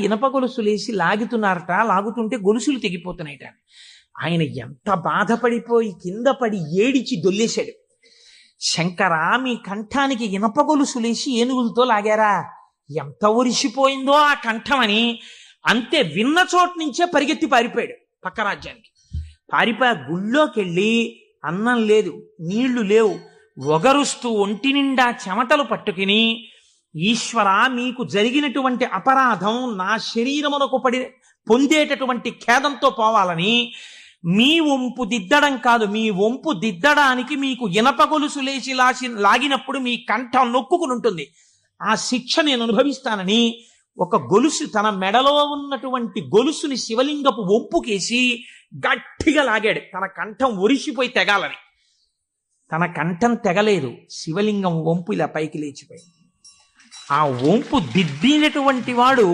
ఇనప గొలుసులేసి లాగుతున్నారట, లాగుతుంటే గొలుసులు తెగిపోతున్నాయట. ఆయన ఎంత బాధపడిపోయి కింద పడి ఏడిచి దొల్లేశాడు. శంకరా, మీ కంఠానికి ఇనప గొలుసులేసి ఏనుగులతో లాగారా, ఎంత ఒరిసిపోయిందో ఆ కంఠం అని. అంతే, విన్న చోటు నుంచే పరిగెత్తి పారిపోయాడు పక్క రాజ్యానికి. పారిపోయి గుళ్ళోకి వెళ్ళి అన్నం లేదు, నీళ్లు లేవు, ఒగరుస్తూ ఒంటి నిండా చెమటలు పట్టుకుని, ఈశ్వర, మీకు జరిగినటువంటి అపరాధం నా శరీరమునకు పొందేటటువంటి ఖేదంతో పోవాలని మీ వంపు దిద్దడం కాదు, మీ వంపు దిద్దడానికి మీకు ఇనప గొలుసు లేచి లాగినప్పుడు మీ కంఠం నొక్కుకుని ఉంటుంది, ఆ శిక్ష నేను అనుభవిస్తానని ఒక గొలుసు, తన మెడలో ఉన్నటువంటి గొలుసుని శివలింగపు వంపుకేసి గట్టిగా లాగాడు, తన కంఠం ఒరిసిపోయి తెగాలని. తన కంఠం తెగలేదు, శివలింగం వంపు ఇలా పైకి లేచిపోయింది. ఆ వంపు దిద్దినటువంటి వాడు